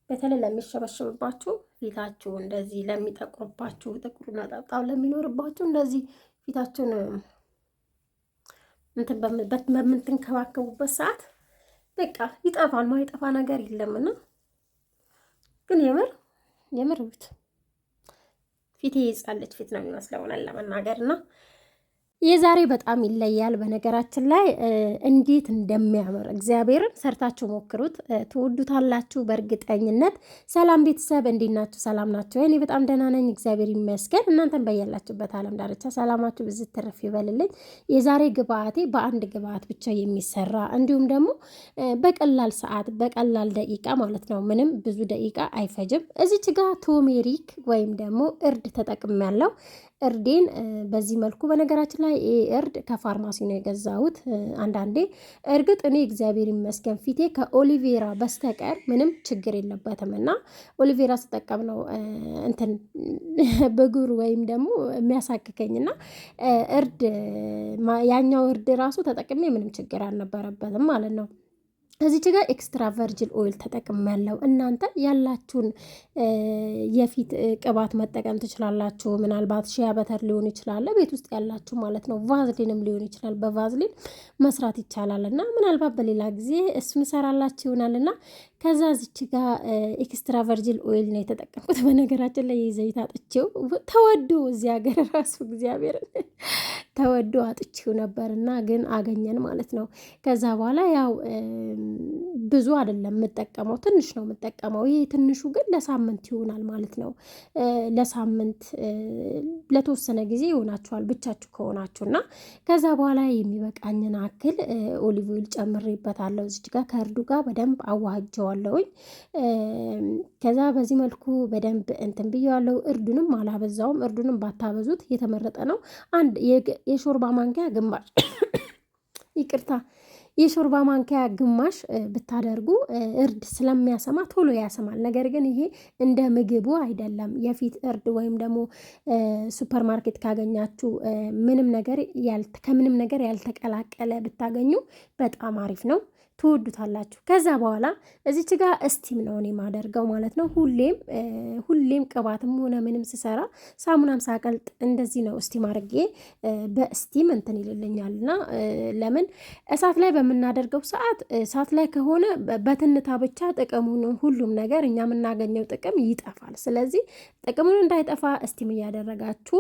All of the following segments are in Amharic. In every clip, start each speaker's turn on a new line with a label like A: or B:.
A: በተለይ ለሚሸበሸብባችሁ ፊታችሁ እንደዚህ ለሚጠቁርባችሁ ጥቁር ነጠብጣብ ለሚኖርባችሁ እንደዚህ ፊታችሁን እንትን በምትንከባከቡበት ሰዓት በቃ ይጠፋል። ማይጠፋ ነገር የለምና ግን የምር ፊቴ ይጻለች ፊት ነው የሚመስለው ለመናገርና የዛሬ በጣም ይለያል። በነገራችን ላይ እንዴት እንደሚያምር እግዚአብሔርን ሰርታችሁ ሞክሩት፣ ትወዱታላችሁ በእርግጠኝነት። ሰላም ቤተሰብ እንዴት ናችሁ? ሰላም ናችሁ? እኔ በጣም ደህና ነኝ እግዚአብሔር ይመስገን። እናንተን በያላችሁበት ዓለም ዳርቻ ሰላማችሁ ብዝት ትርፍ ይበልልኝ። የዛሬ ግብአቴ በአንድ ግብአት ብቻ የሚሰራ እንዲሁም ደግሞ በቀላል ሰዓት በቀላል ደቂቃ ማለት ነው፣ ምንም ብዙ ደቂቃ አይፈጅም። እዚች ጋር ቶሜሪክ ወይም ደግሞ እርድ ተጠቅሜያለሁ። እርዴን በዚህ መልኩ በነገራችን ላይ እርድ ከፋርማሲ ነው የገዛሁት። አንዳንዴ እርግጥ እኔ እግዚአብሔር ይመስገን ፊቴ ከኦሊቬራ በስተቀር ምንም ችግር የለበትም እና ኦሊቬራ ስጠቀም ነው እንትን ብጉር ወይም ደግሞ የሚያሳክከኝና እርድ ያኛው እርድ ራሱ ተጠቅሜ ምንም ችግር አልነበረበትም ማለት ነው። እዚች ጋር ኤክስትራ ቨርጅን ኦይል ተጠቅሜያለሁ። እናንተ ያላችሁን የፊት ቅባት መጠቀም ትችላላችሁ። ምናልባት ሺያ በተር ሊሆን ይችላል ቤት ውስጥ ያላችሁ ማለት ነው። ቫዝሊንም ሊሆን ይችላል። በቫዝሊን መስራት ይቻላል እና ምናልባት በሌላ ጊዜ እሱን እሰራላችሁ ይሆናልና ከዛ እዚች ጋር ኤክስትራ ቨርጅን ኦይል ነው የተጠቀምኩት። በነገራችን ላይ የዘይት አጥቼው ተወዶ እዚህ ሀገር ራሱ እግዚአብሔር ተወዶ አጥቼው ነበርና ግን አገኘን ማለት ነው። ከዛ በኋላ ያው ብዙ አይደለም የምጠቀመው፣ ትንሽ ነው የምጠቀመው። ይሄ ትንሹ ግን ለሳምንት ይሆናል ማለት ነው። ለሳምንት ለተወሰነ ጊዜ ይሆናችኋል ብቻችሁ ከሆናችሁና ከዛ በኋላ የሚበቃኝን አክል ኦሊቭ ኦይል ጨምሬበታለሁ። እዚች ጋር ከእርዱ ጋር በደንብ አዋህጀዋለሁኝ። ከዛ በዚህ መልኩ በደንብ እንትን ብየዋለሁ። እርዱንም አላበዛውም። እርዱንም ባታበዙት የተመረጠ ነው። አንድ የሾርባ ማንኪያ ግማሽ ይቅርታ የሾርባ ማንኪያ ግማሽ ብታደርጉ እርድ ስለሚያሰማ ቶሎ ያሰማል። ነገር ግን ይሄ እንደ ምግቡ አይደለም። የፊት እርድ ወይም ደግሞ ሱፐር ማርኬት ካገኛችሁ ከምንም ነገር ያልተቀላቀለ ብታገኙ በጣም አሪፍ ነው፣ ትወዱታላችሁ። ከዛ በኋላ እዚች ጋር እስቲም ነው እኔ የማደርገው ማለት ነው። ሁሌም ቅባትም ሆነ ምንም ስሰራ ሳሙናም ሳቀልጥ እንደዚህ ነው እስቲም አድርጌ በስቲም እንትን ይልልኛል። እና ለምን እሳት ላይ በምናደርገው ሰዓት እሳት ላይ ከሆነ በትንታ ብቻ ጥቅሙን ሁሉም ነገር እኛ የምናገኘው ጥቅም ይጠፋል። ስለዚህ ጥቅሙን እንዳይጠፋ እስቲም እያደረጋችሁ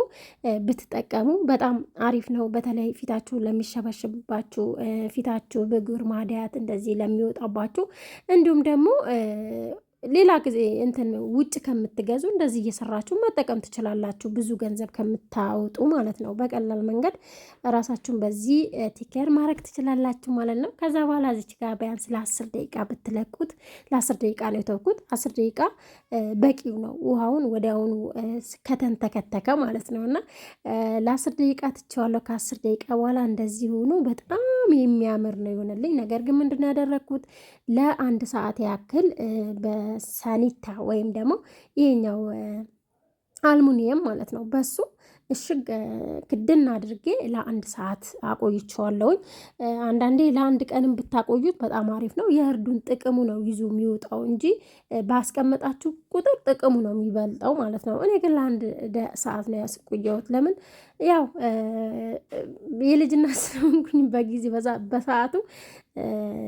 A: ብትጠቀሙ በጣም አሪፍ ነው። በተለይ ፊታችሁ ለሚሸበሽብባችሁ፣ ፊታችሁ ብጉር ማዲያት እንደዚህ ለሚወጣባችሁ እንዲሁም ደግሞ ሌላ ጊዜ እንትን ውጭ ከምትገዙ እንደዚህ እየሰራችሁ መጠቀም ትችላላችሁ፣ ብዙ ገንዘብ ከምታወጡ ማለት ነው። በቀላል መንገድ ራሳችሁን በዚህ ቲኬር ማድረግ ትችላላችሁ ማለት ነው። ከዛ በኋላ እዚች ጋር ቢያንስ ለ10 ደቂቃ ብትለቁት፣ ለ10 ደቂቃ ነው የተውኩት። 10 ደቂቃ በቂው ነው። ውሃውን ወዲያውኑ ከተንተከተከ ማለት ነው እና ለ10 ደቂቃ ትቼዋለሁ። ከ10 ደቂቃ በኋላ እንደዚህ ሆኖ በጣም የሚያምር ነው ይሆንልኝ። ነገር ግን ምንድነው ያደረግኩት ለ1 ሰዓት ያክል በሳኒታ ወይም ደግሞ ይሄኛው አልሙኒየም ማለት ነው በሱ እሽግ ክድን አድርጌ ለ1 ሰዓት አቆይቼዋለሁኝ። አንዳንዴ ለ1 ቀንም ብታቆዩት በጣም አሪፍ ነው። የእርዱን ጥቅሙ ነው ይዞ የሚወጣው እንጂ ባስቀመጣችሁ ቁጥር ጥቅሙ ነው የሚበልጠው ማለት ነው። እኔ ግን ለ1 ሰዓት ነው ያስቆየሁት። ለምን ያው የልጅና ስለሆንኩኝ በጊዜ በሰዓቱ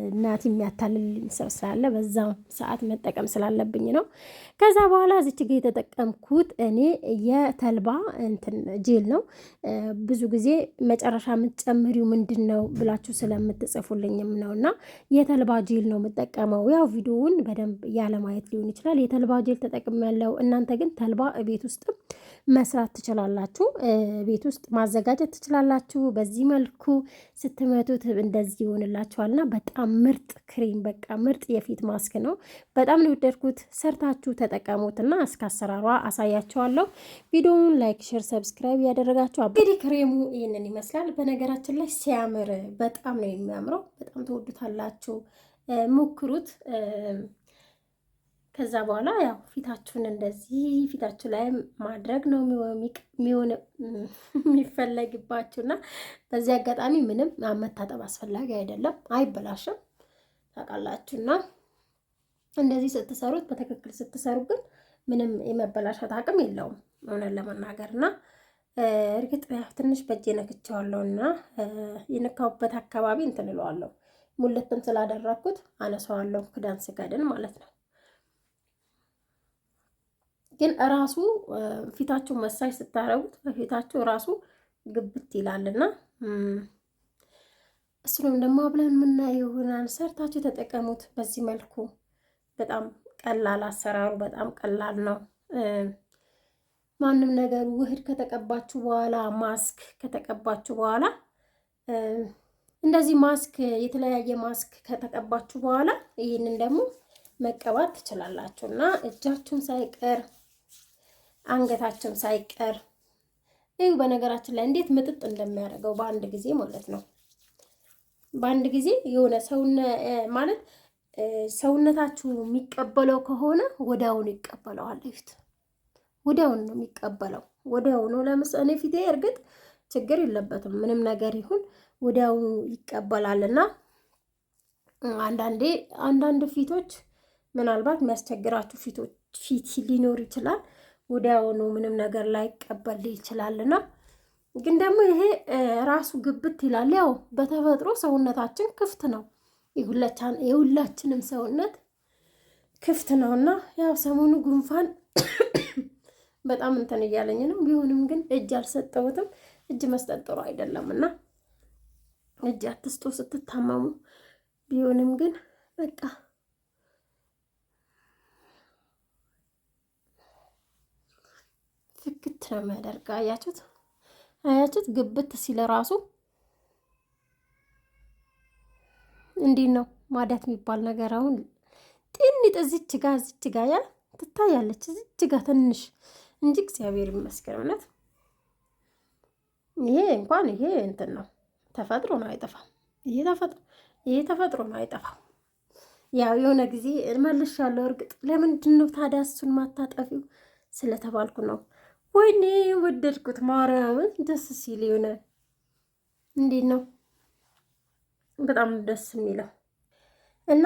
A: እናት የሚያታልልኝ ሰው ስላለ በዛው ሰዓት መጠቀም ስላለብኝ ነው። ከዛ በኋላ እዚች ጋ የተጠቀምኩት እኔ የተልባ እንትን ጄል ነው። ብዙ ጊዜ መጨረሻ የምትጨምሪው ምንድን ነው ብላችሁ ስለምትጽፉልኝም ነው እና የተልባ ጄል ነው የምጠቀመው። ያው ቪዲዮውን በደንብ ያለማየት ሊሆን ይችላል። የተልባ ጄል ተጠቅሜያለሁ። እናንተ ግን ተልባ ቤት ውስጥ መስራት ትችላላችሁ፣ ቤት ውስጥ ማዘጋጀት ትችላላችሁ። በዚህ መልኩ ስትመቱት እንደዚህ ይሆንላችኋልና በጣም ምርጥ ክሬም፣ በቃ ምርጥ የፊት ማስክ ነው። በጣም ነው የወደድኩት። ሰርታችሁ ተጠቀሙትና እስከ አሰራሯ አሳያችኋለሁ። ቪዲዮውን ላይክ፣ ሼር፣ ሰብስክራይብ ያደረጋችሁ እንግዲህ ክሬሙ ይህንን ይመስላል። በነገራችን ላይ ሲያምር በጣም ነው የሚያምረው። በጣም ትወዱታላችሁ፣ ሞክሩት። ከዛ በኋላ ያው ፊታችሁን እንደዚህ ፊታችሁ ላይ ማድረግ ነው የሚፈለግባችሁና በዚህ አጋጣሚ ምንም መታጠብ አስፈላጊ አይደለም፣ አይበላሽም ታውቃላችሁና እንደዚህ ስትሰሩት በትክክል ስትሰሩ ግን ምንም የመበላሸት አቅም የለውም እውነት ለመናገር እና እርግጥ ትንሽ በእጄ ነክቼዋለሁ እና የነካሁበት አካባቢ እንትን እለዋለሁ ሙልትም ስላደረኩት አነሳዋለሁ ክዳን ስከድን ማለት ነው። ግን እራሱ ፊታችሁ መሳጅ ስታረጉት በፊታችሁ እራሱ ግብት ይላልና እሱንም ደግሞ አብለን የምናየው ይሆናል። ሰርታችሁ ተጠቀሙት በዚህ መልኩ። በጣም ቀላል አሰራሩ በጣም ቀላል ነው። ማንም ነገር ውህድ ከተቀባችሁ በኋላ ማስክ ከተቀባችሁ በኋላ እንደዚህ ማስክ የተለያየ ማስክ ከተቀባችሁ በኋላ ይህንን ደግሞ መቀባት ትችላላችሁ እና እጃችሁን ሳይቀር አንገታችሁን ሳይቀር ይሄ በነገራችን ላይ እንዴት ምጥጥ እንደሚያደርገው በአንድ ጊዜ ማለት ነው። በአንድ ጊዜ የሆነ ማለት ሰውነታችሁ የሚቀበለው ከሆነ ወዲያውኑ ይቀበለዋል። እዩት፣ ወዲያውኑ ነው የሚቀበለው። ወዲያውኑ ለምሳሌ ፊቴ እርግጥ ችግር የለበትም ምንም ነገር ይሁን ወዲያውኑ ይቀበላልና አንዳንድ ፊቶች ምናልባት የሚያስቸግራችሁ ፊት ሊኖር ይችላል። ወዲያውኑ ምንም ነገር ላይ ይቀበል ይችላልና ግን ደግሞ ይሄ ራሱ ግብት ይላል። ያው በተፈጥሮ ሰውነታችን ክፍት ነው። የሁላችንም ሰውነት ክፍት ነውና ያው ሰሞኑ ጉንፋን በጣም እንትን እያለኝ ነው። ቢሆንም ግን እጅ አልሰጠሁትም። እጅ መስጠት ጥሩ አይደለምና እጅ አትስጡ ስትታመሙ። ቢሆንም ግን በቃ ፍክት ነው የሚያደርገው። አያችሁት? ግብት ሲለ ራሱ እንዴት ነው ማዳት የሚባል ነገር አሁን ጤንጥ እዚች ጋ ያ ትታያለች እዚች ጋ ትንሽ እንጂ እግዚአብሔር ይመስገን እውነት ይሄ እንኳን ይሄ እንትን ነው ተፈጥሮ ነው አይጠፋም። ይሄ ተፈጥሮ ነው አይጠፋም። ያው የሆነ ጊዜ መልሻለሁ። እርግጥ ለምንድን ነው ታዲያ እሱን ማታጠፊው ስለተባልኩ ነው። ወይኔ ወደድኩት ማርያምን ደስ ሲል የሆነ እንዴት ነው በጣም ደስ የሚለው እና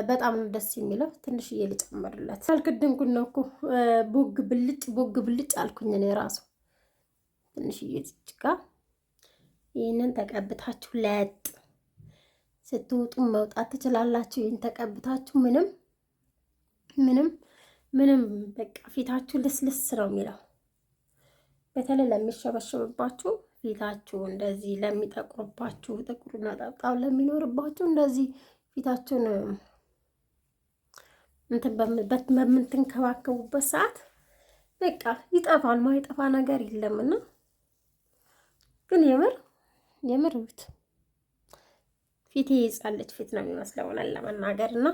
A: በጣም ደስ የሚለው ትንሽዬ ልጨምርለት አልክድንኩን ነው እኮ ቦግ ብልጭ አልኩኝ እኔ ራሱ ትንሽዬ ዝጭጋ ይህንን ተቀብታችሁ ለጥ ስትወጡ መውጣት ትችላላችሁ። ይህን ተቀብታችሁ ምንም በቃ ፊታችሁ ልስልስ ነው የሚለው። በተለይ ለሚሸበሸብባችሁ ፊታችሁ እንደዚህ ለሚጠቁርባችሁ ጥቁር ነጠብጣብ ለሚኖርባችሁ እንደዚህ ፊታችሁን በምትንከባከቡበት ሰዓት በቃ ይጠፋል። ማይጠፋ ነገር የለምና ግን የምር ፊቴ ይጻለች ፊት ነው የሚመስለው ለመናገርና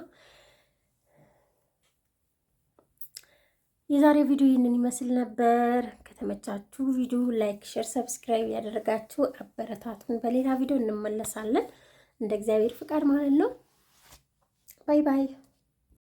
A: የዛሬ ቪዲዮ ይህንን ይመስል ነበር። ከተመቻችሁ ቪዲዮ ላይክ፣ ሼር፣ ሰብስክራይብ ያደረጋችሁ አበረታቱን። በሌላ ቪዲዮ እንመለሳለን እንደ እግዚአብሔር ፍቃድ ማለት ነው። ባይ ባይ።